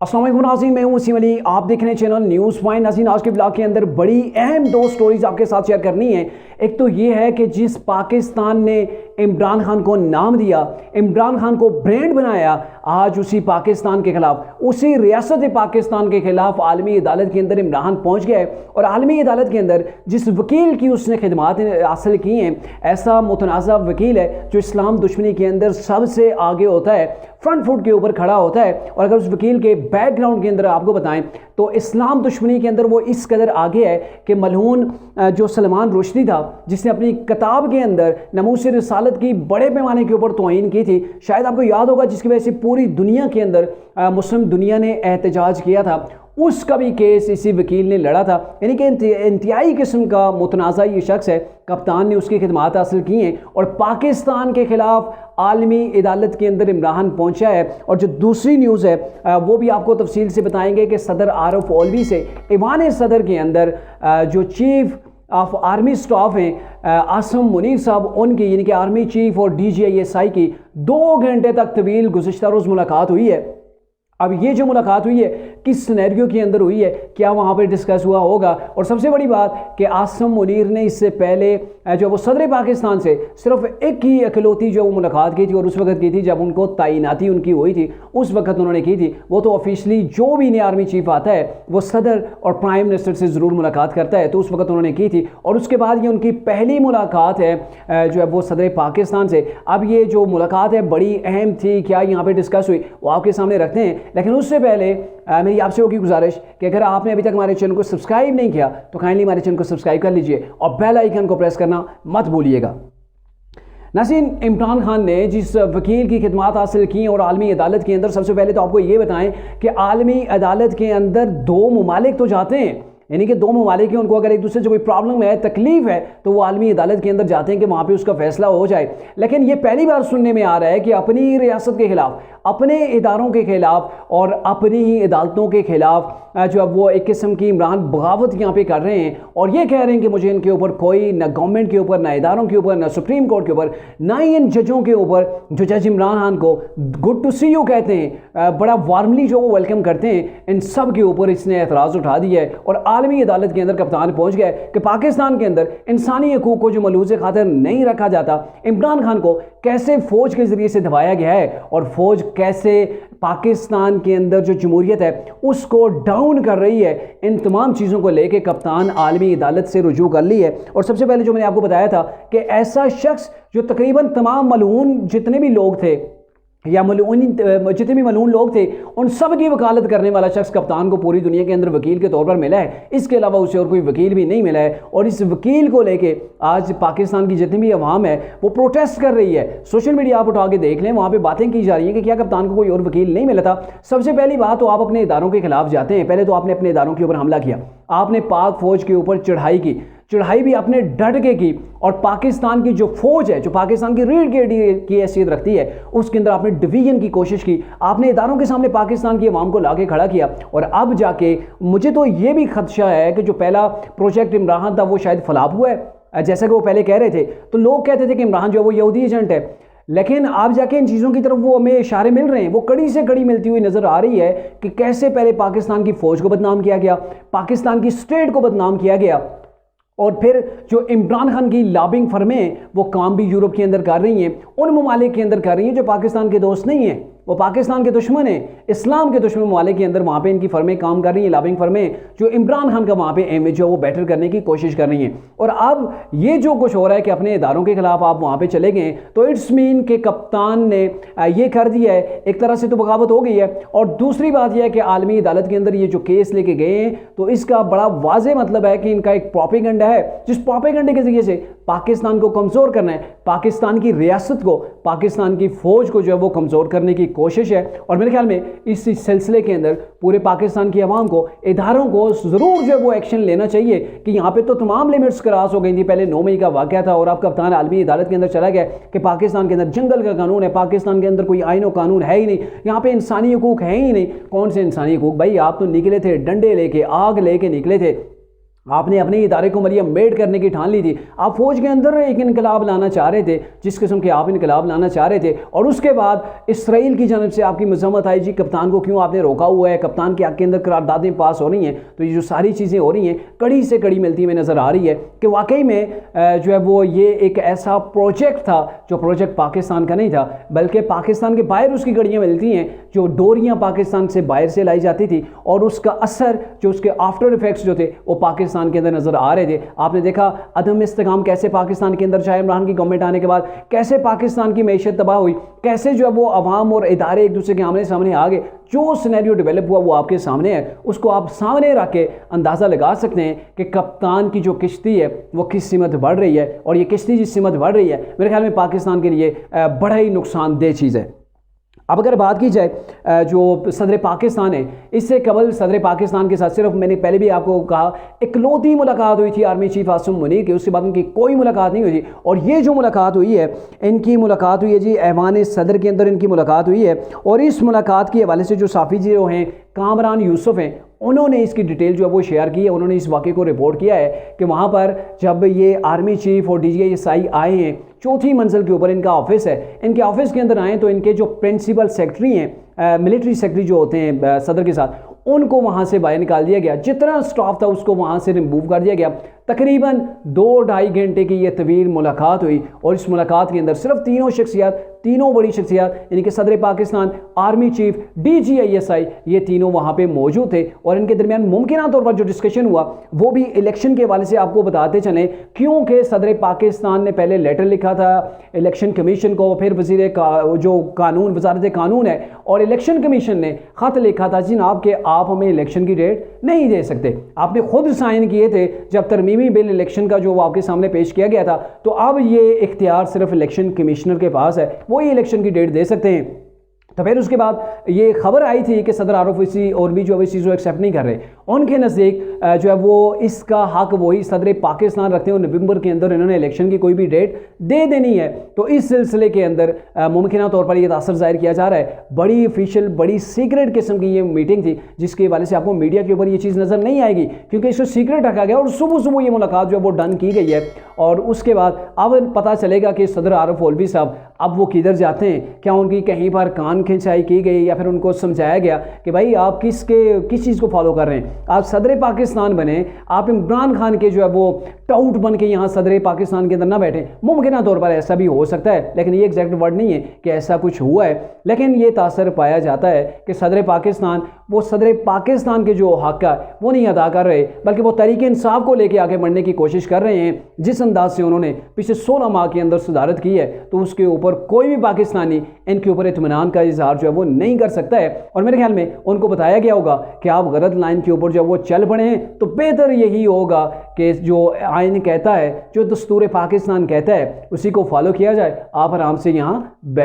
अस्सलाम वालेकुम नाज़रीन, मैं हूं वसीम अली। आप देख रहे हैं चैनल न्यूज़ पॉइंट। नाज़रीन, आज के ब्लॉग के अंदर बड़ी अहम दो स्टोरीज आपके साथ शेयर करनी है। एक तो ये है कि जिस पाकिस्तान ने इमरान खान को नाम दिया, इमरान खान को ब्रांड बनाया, आज उसी पाकिस्तान के खिलाफ, उसी रियासत पाकिस्तान के खिलाफ आलमी अदालत के अंदर इमरान पहुंच गया है। और आलमी अदालत के अंदर जिस वकील की उसने खिदमात हासिल की हैं, ऐसा मुतनाज़ा वकील है जो इस्लाम दुश्मनी के अंदर सबसे आगे होता है, फ्रंट फुट के ऊपर खड़ा होता है। और अगर उस वकील के बैकग्राउंड के अंदर आपको बताएं तो इस्लाम दुश्मनी के अंदर वो इस कदर आगे है कि मलहून जो सलमान रुश्दी था, जिसने अपनी किताब के अंदर नमूस रिसालत की बड़े पैमाने के ऊपर तौहीन की थी, शायद आपको याद होगा, जिसकी वजह से पूरी दुनिया के अंदर मुस्लिम दुनिया ने एहतजाज किया था, उसका भी केस इसी वकील ने लड़ा था। यानी कि इंतहाई किस्म का मुतनाज़ा ये शख्स है। कप्तान ने उसकी खिदमात हासिल की हैं और पाकिस्तान के खिलाफ आलमी अदालत के अंदर इमरान पहुंचा है। और जो दूसरी न्यूज़ है वो भी आपको तफसील से बताएंगे कि सदर आरफ ओलवी से ईवान सदर के अंदर जो चीफ ऑफ आर्मी स्टाफ हैं आसम मुनीर साहब, उनकी यानी कि आर्मी चीफ और DGISI की 2 घंटे तक तवील गुज़िश्ता रोज़ मुलाकात हुई है। अब ये जो मुलाकात हुई है किस सिनेरियो के अंदर हुई है, क्या वहाँ पर डिस्कस हुआ होगा? और सबसे बड़ी बात कि आसम मुनीर ने इससे पहले जो वो सदर पाकिस्तान से सिर्फ एक ही इकलौती जो वो मुलाकात की थी, और उस वक्त की थी जब उनको तैनाती उनकी हुई थी, उस वक्त उन्होंने की थी। वो तो ऑफिशियली जो भी नया आर्मी चीफ आता है वो सदर और प्राइम मिनिस्टर से ज़रूर मुलाकात करता है, तो उस वक्त उन्होंने की थी। और उसके बाद ये उनकी पहली मुलाकात है जो है वो सदर पाकिस्तान से। अब ये जो मुलाकात है बड़ी अहम थी, क्या यहाँ पर डिस्कस हुई वो आपके सामने रखते हैं। लेकिन उससे पहले मेरी आपसे होगी गुजारिश कि अगर आपने अभी तक हमारे चैनल को सब्सक्राइब नहीं किया तो काइंडली हमारे चैनल को सब्सक्राइब कर लीजिए और बेल आइकन को प्रेस करना मत भूलिएगा। नाज़रीन, इमरान खान ने जिस वकील की खिदमात हासिल की और आलमी अदालत के अंदर, सबसे पहले तो आपको ये बताएं कि आलमी अदालत के अंदर 2 ममालिक तो जाते हैं, यानी कि 2 ममालिक हैं, उनको अगर एक दूसरे से कोई प्रॉब्लम है, तकलीफ है, तो वो आलमी अदालत के अंदर जाते हैं कि वहाँ पे उसका फैसला हो जाए। लेकिन ये पहली बार सुनने में आ रहा है कि अपनी रियासत के खिलाफ, अपने इदारों के खिलाफ और अपनी ही अदालतों के खिलाफ जो अब वो एक किस्म की इमरान बगावत यहाँ पे कर रहे हैं और ये कह रहे हैं कि मुझे इनके ऊपर कोई, ना गवर्नमेंट के ऊपर, ना इदारों के ऊपर, ना सुप्रीम कोर्ट के ऊपर, ना ही इन जजों के ऊपर जो जज इमरान खान को गुड टू सी यू कहते हैं, बड़ा वार्मली जो वो वेलकम करते हैं, इन सब के ऊपर इसने एतराज़ उठा दिया है। और आलमी अदालत के अंदर कप्तान पहुँच गया है कि पाकिस्तान के अंदर इंसानी हकूक़ को जो मलूज़ खातिर नहीं रखा जाता, इमरान खान को कैसे फ़ौज के ज़रिए से दबाया गया है और फ़ौज कैसे पाकिस्तान के अंदर जो जमहूरियत है उसको डाउन कर रही है। इन तमाम चीज़ों को लेके कप्तान आलमी अदालत से रुजू कर ली है। और सबसे पहले जो मैंने आपको बताया था कि ऐसा शख्स जो तकरीबन तमाम मलून जितने भी लोग थे या जितने भी मलून लोग थे उन सब की वकालत करने वाला शख्स कप्तान को पूरी दुनिया के अंदर वकील के तौर पर मिला है। इसके अलावा उसे और कोई वकील भी नहीं मिला है। और इस वकील को लेके आज पाकिस्तान की जितनी भी अवाम है वो प्रोटेस्ट कर रही है। सोशल मीडिया आप उठा के देख लें, वहाँ पे बातें की जा रही हैं कि क्या कप्तान को कोई और वकील नहीं मिला था। सबसे पहली बात तो आप अपने इदारों के खिलाफ जाते हैं, पहले तो आपने अपने इदारों के ऊपर हमला किया, आपने पाक फौज के ऊपर चढ़ाई की, चढ़ाई भी आपने डट के की। और पाकिस्तान की जो फौज है, जो पाकिस्तान की रीढ़ की हैसियत रखती है, उसके अंदर आपने डिवीजन की कोशिश की, आपने इदारों के सामने पाकिस्तान की अवाम को लाके खड़ा किया। और अब जाके मुझे तो ये भी खदशा है कि जो पहला प्रोजेक्ट इमरान था वो शायद फ्लॉप हुआ है, जैसा कि वो पहले कह रहे थे। तो लोग कहते थे कि इमरान जो है वो यहूदी एजेंट है, लेकिन आप जाके इन चीज़ों की तरफ वो हमें इशारे मिल रहे हैं, वो कड़ी से कड़ी मिलती हुई नज़र आ रही है कि कैसे पहले पाकिस्तान की फ़ौज को बदनाम किया गया, पाकिस्तान की स्टेट को बदनाम किया गया, और फिर जो इमरान खान की लॉबिंग फर्में वो काम भी यूरोप के अंदर कर रही हैं, उन ममालिक के अंदर कर रही हैं जो पाकिस्तान के दोस्त नहीं हैं, वो पाकिस्तान के दुश्मन हैं, इस्लाम के दुश्मन ममालिक के अंदर वहाँ पे इनकी फर्में काम कर रही हैं, लॉबिंग फर्में जो इमरान खान का वहाँ पे इमेज जो वो बेटर करने की कोशिश कर रही हैं। और अब ये जो कुछ हो रहा है कि अपने इदारों के खिलाफ आप वहाँ पे चले गए, तो इट्स मीन के कप्तान ने ये कर दिया है, एक तरह से तो बगावत हो गई है। और दूसरी बात यह है कि आलमी अदालत के अंदर ये जो केस लेके गए हैं, तो इसका बड़ा वाज़े मतलब है कि इनका एक प्रोपेगेंडा है, जिस प्रोपेगेंडे के जरिए से पाकिस्तान को कमज़ोर करना है, पाकिस्तान की रियासत को, पाकिस्तान की फ़ौज को जो है वो कमज़ोर करने की कोशिश है। और मेरे ख्याल में इस सिलसिले के अंदर पूरे पाकिस्तान की आवाम को, इदारों को ज़रूर जो है वो एक्शन लेना चाहिए कि यहाँ पे तो तमाम लिमिट्स क्रॉस हो गई थी। पहले 9 मई का वाक़या था और अब कप्तान आलमी अदालत के अंदर चला गया कि पाकिस्तान के अंदर जंगल का कानून है, पाकिस्तान के अंदर कोई आईन और कानून है ही नहीं, यहाँ पे इंसानी हकूक़ है ही नहीं। कौन से इंसानी हकूक़ भाई? आप तो निकले थे डंडे लेके, आग लेके निकले थे, आपने अपने इदारे को मरियम मेड करने की ठान ली थी। आप फौज के अंदर एक इनकलाब लाना चाह रहे थे, जिस किस्म के आप इनकलाब लाना चाह रहे थे, और उसके बाद इसराइल की जानब से आपकी मजम्मत आई, जी कप्तान को क्यों आपने रोका हुआ है, कप्तान के आग के अंदर करारदादें पास हो रही हैं। तो ये जो सारी चीज़ें हो रही हैं कड़ी से कड़ी मिलती हुई नज़र आ रही है कि वाकई में जो है वो ये एक ऐसा प्रोजेक्ट था जो प्रोजेक्ट पाकिस्तान का नहीं था, बल्कि पाकिस्तान के बाहर उसकी कड़ियाँ मिलती हैं, जो डोरियाँ पाकिस्तान से बाहर से लाई जाती थी, और उसका असर जो उसके आफ्टर इफेक्ट्स जो थे वो पाकिस्तान के अंदर नजर आ रहे थे। आपने देखा अदम इस्तेकाम कैसे पाकिस्तान के अंदर चाहे इमरान की गवर्नमेंट आने के बाद कैसे पाकिस्तान की मैशत तबाह हुई, कैसे जो है वो अवाम और इदारे एक दूसरे के आमने सामने आ गए। जो सिनेरियो डेवलप हुआ वो आपके सामने है, उसको आप सामने रख के अंदाज़ा लगा सकते हैं कि कप्तान की जो किश्ती है वो किस सिमत बढ़ रही है, और ये किश्ती जिस सिमत बढ़ रही है मेरे ख्याल में पाकिस्तान के लिए बड़ा ही नुकसानदेह चीज़ है। अब अगर बात की जाए जो सदर पाकिस्तान है, इससे कबल सदर पाकिस्तान के साथ सिर्फ मैंने पहले भी आपको कहा इकलौती मुलाकात हुई थी आर्मी चीफ आसिम मुनीर की, उसके बाद उनकी कोई मुलाकात नहीं हुई थी। और ये जो मुलाकात हुई है, इनकी मुलाकात हुई है जी ऐवान सदर के अंदर इनकी मुलाकात हुई है, और इस मुलाकात के हवाले से जो साफ़ी जो हैं कामरान यूसुफ हैं, उन्होंने इसकी डिटेल जो है वो शेयर की है। उन्होंने इस वाक़े को रिपोर्ट किया है कि वहाँ पर जब ये आर्मी चीफ और DGI आए हैं, चौथी मंजिल के ऊपर इनका ऑफिस है, इनके ऑफिस के अंदर आए तो इनके जो प्रिंसिपल सेक्रेटरी हैं, मिलिट्री सेक्रेटरी जो होते हैं सदर के साथ, उनको वहाँ से बाहर निकाल दिया गया। जितना स्टाफ था उसको वहाँ से रिमूव कर दिया गया। तकरीबन 2-2.5 घंटे की ये तवील मुलाकात हुई, और इस मुलाकात के अंदर सिर्फ तीनों बड़ी शख्सियात यानी कि सदर पाकिस्तान, आर्मी चीफ, DGI ये तीनों वहाँ पे मौजूद थे, और इनके दरमियान मुमकिन तौर पर जो डिस्कशन हुआ वो भी इलेक्शन के हवाले से आपको बताते चलें, क्योंकि सदर पाकिस्तान ने पहले लेटर लिखा था इलेक्शन कमीशन को, फिर वज़ारत कानून है और इलेक्शन कमीशन ने ख़त लिखा था जनाब कि आप हमें इलेक्शन की डेट नहीं दे सकते। आपने खुद साइन किए थे जब तरमीमी बिल इलेक्शन का जो वो आपके सामने पेश किया गया था, तो अब ये इख्तियार सिर्फ इलेक्शन कमिश्नर के पास है, वो ही इलेक्शन की डेट दे सकते हैं। तो फिर उसके बाद ये खबर आई थी कि सदर आरिफ रईसी और भी जो इस चीज़ को एक्सेप्ट नहीं कर रहे, उनके नज़दीक जो है वो इसका हक वही सदर पाकिस्तान रखते हैं, और नवंबर के अंदर इन्होंने इलेक्शन की कोई भी डेट दे देनी है। तो इस सिलसिले के अंदर मुमकिन तौर पर यह तासर ज़ाहिर किया जा रहा है। बड़ी ऑफिशियल बड़ी सीक्रेट किस्म की ये मीटिंग थी, जिसके हवाले से आपको मीडिया के ऊपर ये चीज़ नज़र नहीं आएगी, क्योंकि इसको सीक्रेट रखा गया, और सुबह ये मुलाकात जो है वो डन की गई है। और उसके बाद अब पता चलेगा कि सदर आरिफ अलवी साहब अब वो किधर जाते हैं, क्या उनकी कहीं पर कान खिंचाई की गई, या फिर उनको समझाया गया कि भाई आप किस चीज़ को फॉलो कर रहे हैं, आप सदर पाकिस्तान बने, आप इमरान खान के जो है वो टाउट बन के यहाँ सदर पाकिस्तान के अंदर ना बैठे। मुमकिन तौर पर ऐसा भी हो सकता है, लेकिन ये एग्जैक्ट वर्ड नहीं है कि ऐसा कुछ हुआ है, लेकिन ये तासर पाया जाता है कि सदर पाकिस्तान वो सदर पाकिस्तान के जो हक है वो नहीं अदा कर रहे, बल्कि वो तरीके इंसाफ को लेके आगे बढ़ने की कोशिश कर रहे हैं। जिस अंदाज से उन्होंने पिछले 16 माह के अंदर सुधारत की है, तो उसके ऊपर कोई भी पाकिस्तानी इनके ऊपर इत्मीनान का इजहार जो है वो नहीं कर सकता है। और मेरे ख्याल में उनको बताया गया होगा कि आप गलत लाइन के ऊपर जो वो चल पड़े हैं, तो बेहतर यही होगा कि जो आइन कहता है, जो दस्तूर पाकिस्तान कहता है, उसी को फॉलो किया जाए। आप आराम से यहाँ बैठ